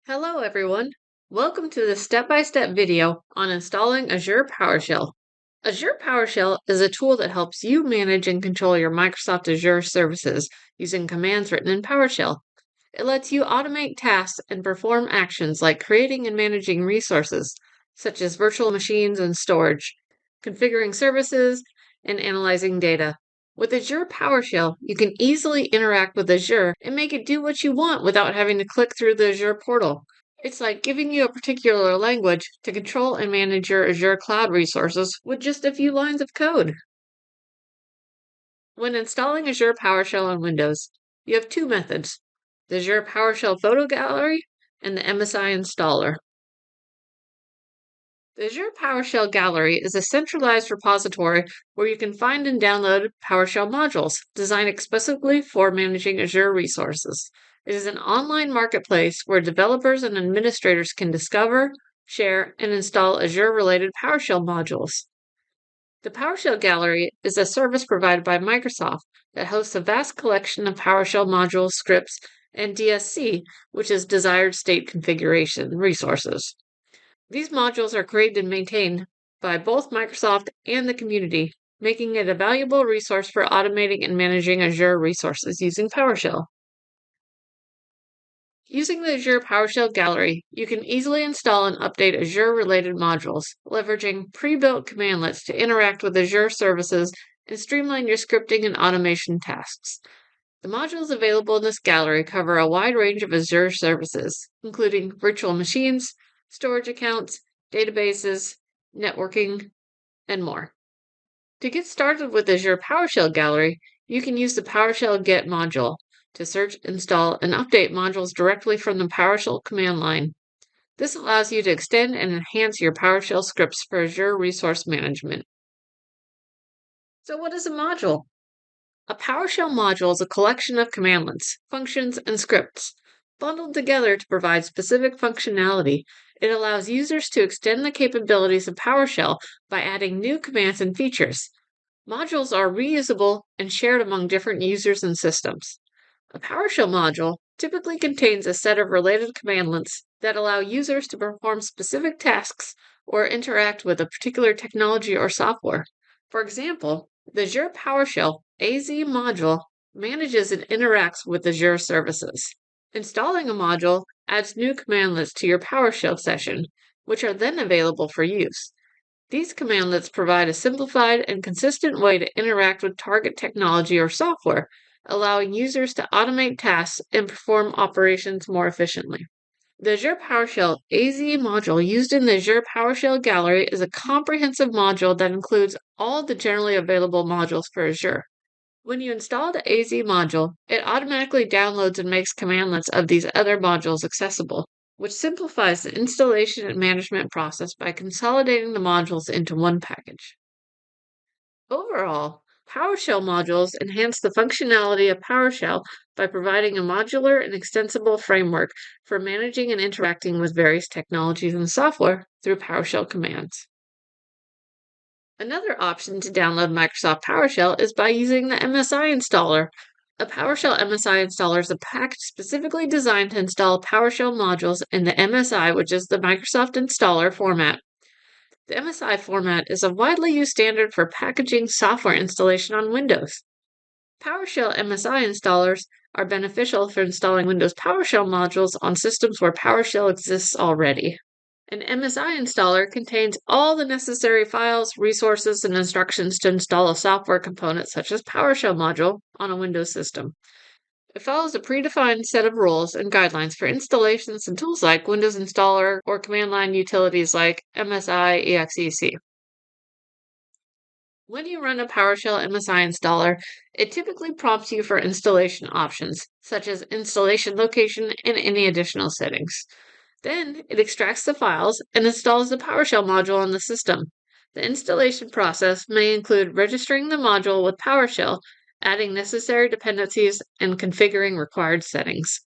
Hello everyone. Welcome to this step-by-step video on installing Azure PowerShell. Azure PowerShell is a tool that helps you manage and control your Microsoft Azure services using commands written in PowerShell. It lets you automate tasks and perform actions like creating and managing resources, such as virtual machines and storage, configuring services, and analyzing data. With Azure PowerShell, you can easily interact with Azure and make it do what you want without having to click through the Azure portal. It's like giving you a particular language to control and manage your Azure cloud resources with just a few lines of code. When installing Azure PowerShell on Windows, you have two methods: the Azure PowerShell Photo Gallery and the MSI installer. The Azure PowerShell Gallery is a centralized repository where you can find and download PowerShell modules designed explicitly for managing Azure resources. It is an online marketplace where developers and administrators can discover, share, and install Azure-related PowerShell modules. The PowerShell Gallery is a service provided by Microsoft that hosts a vast collection of PowerShell modules, scripts, and DSC, which is desired state configuration resources. These modules are created and maintained by both Microsoft and the community, making it a valuable resource for automating and managing Azure resources using PowerShell. Using the Azure PowerShell Gallery, you can easily install and update Azure-related modules, leveraging pre-built commandlets to interact with Azure services and streamline your scripting and automation tasks. The modules available in this gallery cover a wide range of Azure services, including virtual machines, storage accounts, databases, networking, and more. To get started with Azure PowerShell Gallery, you can use the PowerShell Get module to search, install, and update modules directly from the PowerShell command line. This allows you to extend and enhance your PowerShell scripts for Azure Resource Management. So what is a module? A PowerShell module is a collection of commandlets, functions, and scripts, bundled together to provide specific functionality. It allows users to extend the capabilities of PowerShell by adding new commands and features. Modules are reusable and shared among different users and systems. A PowerShell module typically contains a set of related commandlets that allow users to perform specific tasks or interact with a particular technology or software. For example, the Azure PowerShell AZ module manages and interacts with Azure services. Installing a module adds new commandlets to your PowerShell session, which are then available for use. These commandlets provide a simplified and consistent way to interact with target technology or software, allowing users to automate tasks and perform operations more efficiently. The Azure PowerShell AZ module used in the Azure PowerShell Gallery is a comprehensive module that includes all the generally available modules for Azure. When you install the AZ module, it automatically downloads and makes commandlets of these other modules accessible, which simplifies the installation and management process by consolidating the modules into one package. Overall, PowerShell modules enhance the functionality of PowerShell by providing a modular and extensible framework for managing and interacting with various technologies and software through PowerShell commands. Another option to download Microsoft PowerShell is by using the MSI installer. A PowerShell MSI installer is a package specifically designed to install PowerShell modules in the MSI, which is the Microsoft installer format. The MSI format is a widely used standard for packaging software installation on Windows. PowerShell MSI installers are beneficial for installing Windows PowerShell modules on systems where PowerShell exists already. An MSI installer contains all the necessary files, resources, and instructions to install a software component such as PowerShell module on a Windows system. It follows a predefined set of rules and guidelines for installations and tools like Windows Installer or command line utilities like MSI exec. When you run a PowerShell MSI installer, it typically prompts you for installation options, such as installation location and any additional settings. Then it extracts the files and installs the PowerShell module on the system. The installation process may include registering the module with PowerShell, adding necessary dependencies, and configuring required settings.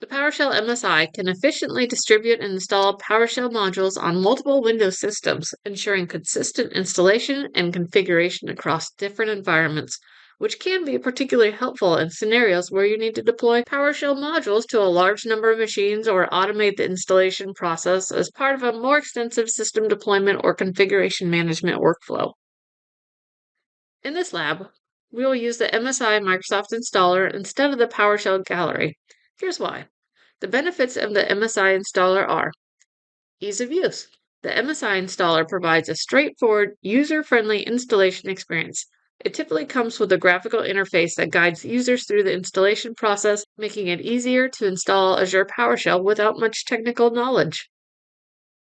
The PowerShell MSI can efficiently distribute and install PowerShell modules on multiple Windows systems, ensuring consistent installation and configuration across different environments which can be particularly helpful in scenarios where you need to deploy PowerShell modules to a large number of machines or automate the installation process as part of a more extensive system deployment or configuration management workflow. In this lab, we will use the MSI Microsoft installer instead of the PowerShell gallery. Here's why. The benefits of the MSI installer are ease of use. The MSI installer provides a straightforward, user-friendly installation experience. It typically comes with a graphical interface that guides users through the installation process, making it easier to install Azure PowerShell without much technical knowledge.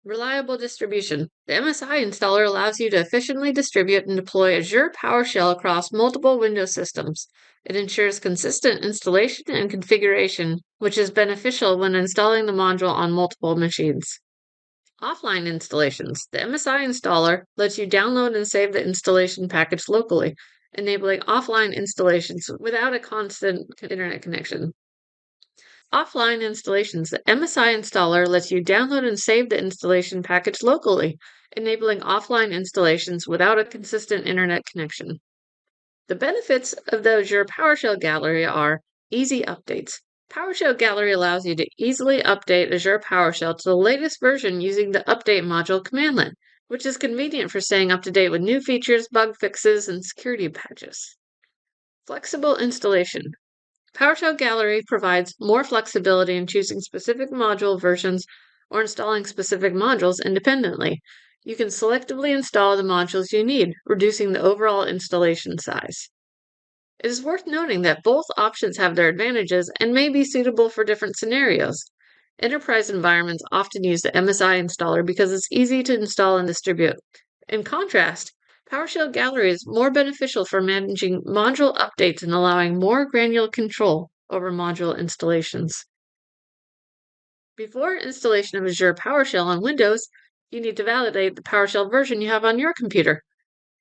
Reliable distribution. The MSI installer allows you to efficiently distribute and deploy Azure PowerShell across multiple Windows systems. It ensures consistent installation and configuration, which is beneficial when installing the module on multiple machines. Offline installations. The MSI installer lets you download and save the installation package locally, enabling offline installations without a constant internet connection. Offline installations. The MSI installer lets you download and save the installation package locally, enabling offline installations without a consistent internet connection. The benefits of the Azure PowerShell Gallery are easy updates. PowerShell Gallery allows you to easily update Azure PowerShell to the latest version using the Update module commandlet, which is convenient for staying up to date with new features, bug fixes, and security patches. Flexible installation. PowerShell Gallery provides more flexibility in choosing specific module versions or installing specific modules independently. You can selectively install the modules you need, reducing the overall installation size. It is worth noting that both options have their advantages and may be suitable for different scenarios. Enterprise environments often use the MSI installer because it's easy to install and distribute. In contrast, PowerShell Gallery is more beneficial for managing module updates and allowing more granular control over module installations. Before installation of Azure PowerShell on Windows, you need to validate the PowerShell version you have on your computer.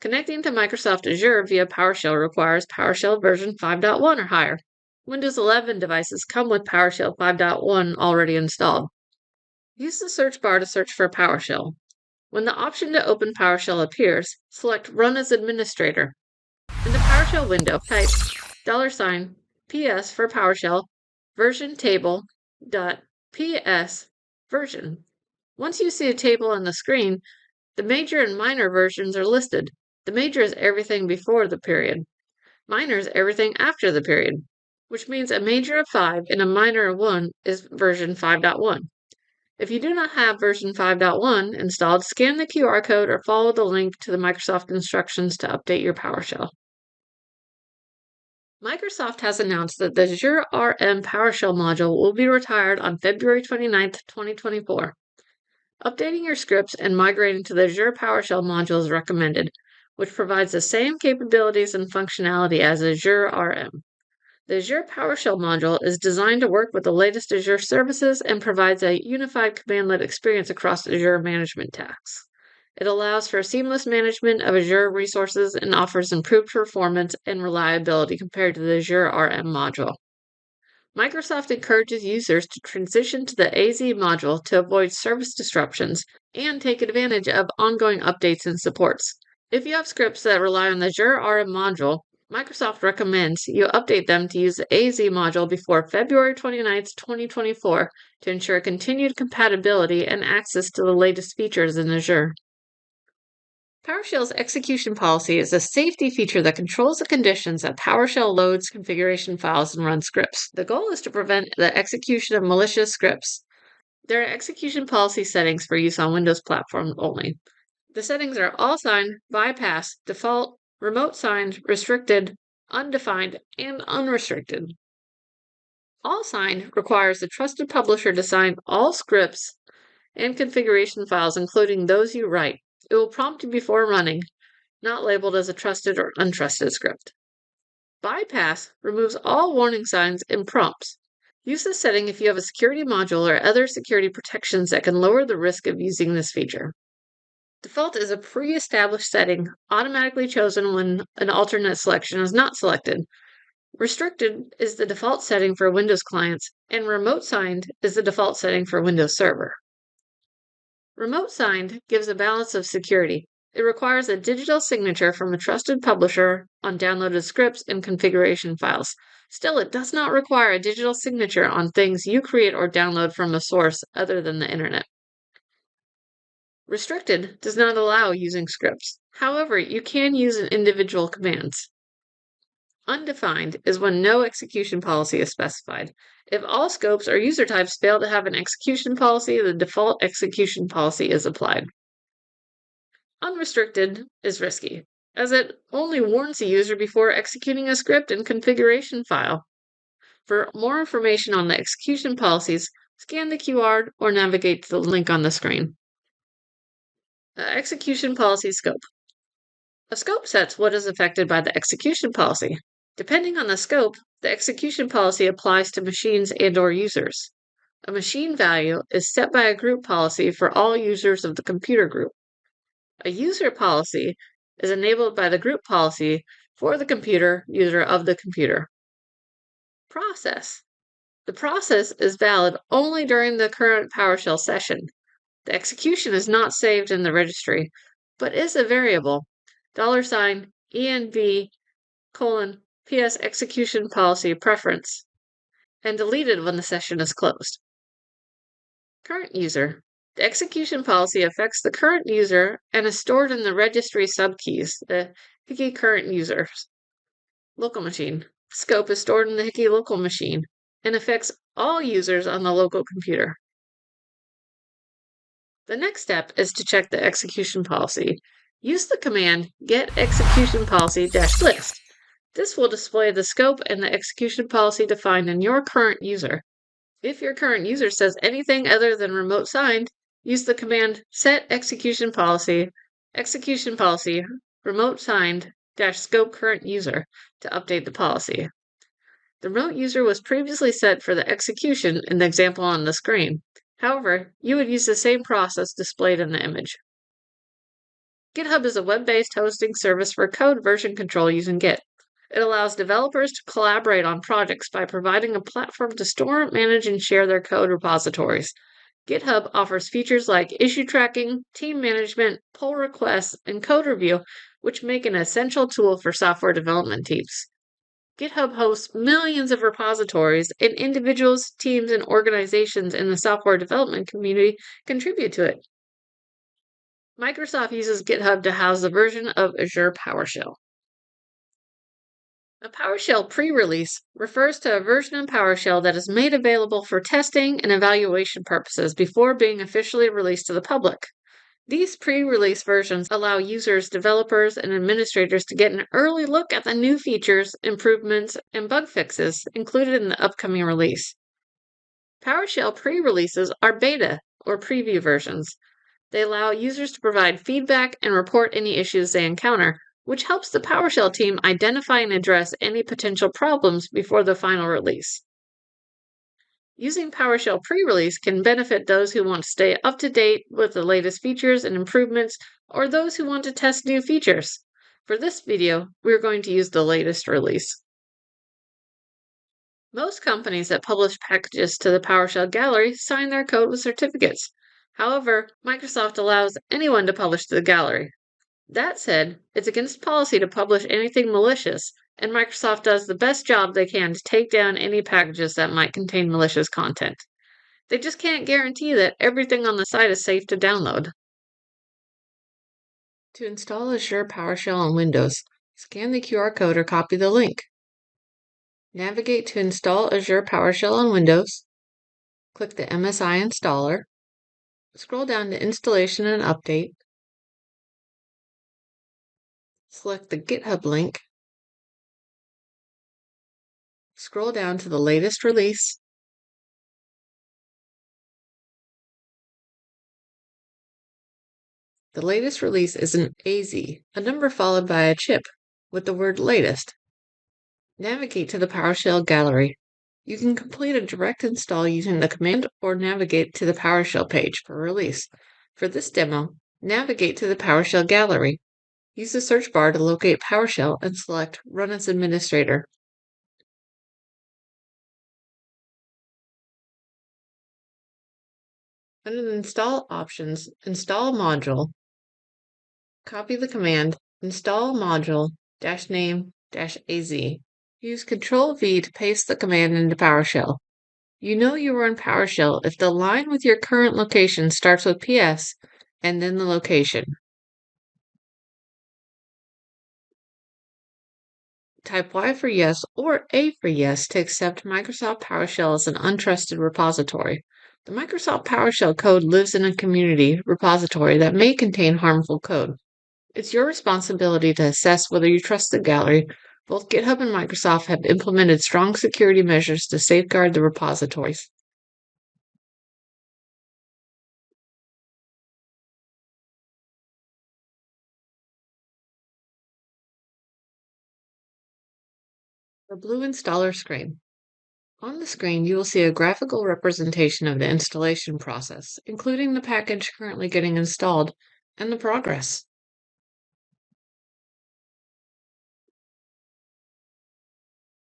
Connecting to Microsoft Azure via PowerShell requires PowerShell version 5.1 or higher. Windows 11 devices come with PowerShell 5.1 already installed. Use the search bar to search for PowerShell. When the option to open PowerShell appears, select Run as Administrator. In the PowerShell window, type $PS for PowerShell version table.ps version. Once you see a table on the screen, the major and minor versions are listed. The major is everything before the period. Minor is everything after the period, which means a major of 5 and a minor of 1 is version 5.1. If you do not have version 5.1 installed, scan the QR code or follow the link to the Microsoft instructions to update your PowerShell. Microsoft has announced that the Azure RM PowerShell module will be retired on February 29, 2024. Updating your scripts and migrating to the Azure PowerShell module is recommended, which provides the same capabilities and functionality as Azure RM. The Azure PowerShell module is designed to work with the latest Azure services and provides a unified commandlet experience across Azure management tasks. It allows for seamless management of Azure resources and offers improved performance and reliability compared to the Azure RM module. Microsoft encourages users to transition to the AZ module to avoid service disruptions and take advantage of ongoing updates and supports. If you have scripts that rely on the Azure RM module, Microsoft recommends you update them to use the AZ module before February 29, 2024 to ensure continued compatibility and access to the latest features in Azure. PowerShell's execution policy is a safety feature that controls the conditions that PowerShell loads configuration files and runs scripts. The goal is to prevent the execution of malicious scripts. There are execution policy settings for use on Windows platforms only. The settings are all signed, bypass, default, remote signed, restricted, undefined, and unrestricted. All signed requires the trusted publisher to sign all scripts and configuration files, including those you write. It will prompt you before running, not labeled as a trusted or untrusted script. Bypass removes all warning signs and prompts. Use this setting if you have a security module or other security protections that can lower the risk of using this feature. Default is a pre-established setting, automatically chosen when an alternate selection is not selected. Restricted is the default setting for Windows clients, and remote signed is the default setting for Windows Server. Remote signed gives a balance of security. It requires a digital signature from a trusted publisher on downloaded scripts and configuration files. Still, it does not require a digital signature on things you create or download from a source other than the internet. Restricted does not allow using scripts. However, you can use individual commands. Undefined is when no execution policy is specified. If all scopes or user types fail to have an execution policy, the default execution policy is applied. Unrestricted is risky, as it only warns the user before executing a script and configuration file. For more information on the execution policies, scan the QR or navigate to the link on the screen. Execution policy scope. A scope sets what is affected by the execution policy. Depending on the scope, the execution policy applies to machines and/or users. A machine value is set by a group policy for all users of the computer group. A user policy is enabled by the group policy for the computer user of the computer. Process. The process is valid only during the current PowerShell session. The execution is not saved in the registry, but is a variable, $env: PS execution policy preference, and deleted when the session is closed. Current user. The execution policy affects the current user and is stored in the registry subkeys, the Hickey current users. Local machine. Scope is stored in the Hickey local machine and affects all users on the local computer. The next step is to check the execution policy. Use the command get execution policy-list. This will display the scope and the execution policy defined in your current user. If your current user says anything other than remote signed, use the command set execution policy remote signed-scope current user to update the policy. The remote user was previously set for the execution in the example on the screen. However, you would use the same process displayed in the image. GitHub is a web-based hosting service for code version control using Git. It allows developers to collaborate on projects by providing a platform to store, manage, and share their code repositories. GitHub offers features like issue tracking, team management, pull requests, and code review, which make an essential tool for software development teams. GitHub hosts millions of repositories, and individuals, teams, and organizations in the software development community contribute to it. Microsoft uses GitHub to house a version of Azure PowerShell. A PowerShell pre-release refers to a version of PowerShell that is made available for testing and evaluation purposes before being officially released to the public. These pre-release versions allow users, developers, and administrators to get an early look at the new features, improvements, and bug fixes included in the upcoming release. PowerShell pre-releases are beta or preview versions. They allow users to provide feedback and report any issues they encounter, which helps the PowerShell team identify and address any potential problems before the final release. Using PowerShell pre-release can benefit those who want to stay up to date with the latest features and improvements, or those who want to test new features. For this video, we're going to use the latest release. Most companies that publish packages to the PowerShell gallery sign their code with certificates. However, Microsoft allows anyone to publish to the gallery. That said, it's against policy to publish anything malicious, and Microsoft does the best job they can to take down any packages that might contain malicious content. They just can't guarantee that everything on the site is safe to download. To install Azure PowerShell on Windows, scan the QR code or copy the link. Navigate to install Azure PowerShell on Windows. Click the MSI installer. Scroll down to Installation and Update. Select the GitHub link. Scroll down to the latest release. The latest release is an AZ, a number followed by a chip, with the word latest. Navigate to the PowerShell gallery. You can complete a direct install using the command or navigate to the PowerShell page for release. For this demo, navigate to the PowerShell gallery. Use the search bar to locate PowerShell and select Run as Administrator. Under the Install options, install a module. Copy the command install module -name -az. Use Ctrl-V to paste the command into PowerShell. You know you are in PowerShell if the line with your current location starts with PS and then the location. Type Y for yes or A for yes to accept Microsoft PowerShell as an untrusted repository. The Microsoft PowerShell code lives in a community repository that may contain harmful code. It's your responsibility to assess whether you trust the gallery. Both GitHub and Microsoft have implemented strong security measures to safeguard the repositories. The blue installer screen. On the screen, you will see a graphical representation of the installation process, including the package currently getting installed and the progress.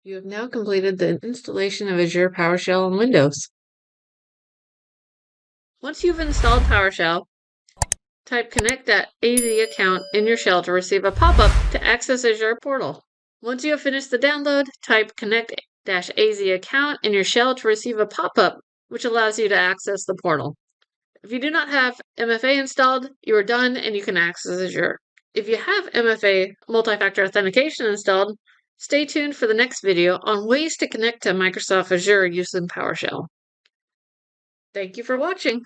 You have now completed the installation of Azure PowerShell on Windows. Once you've installed PowerShell, type Connect-AzAccount in your shell to receive a pop-up to access Azure portal. Once you have finished the download, type Connect-AzAccount in your shell to receive a pop-up, which allows you to access the portal. If you do not have MFA installed, you are done and you can access Azure. If you have MFA multi-factor authentication installed, stay tuned for the next video on ways to connect to Microsoft Azure using PowerShell. Thank you for watching.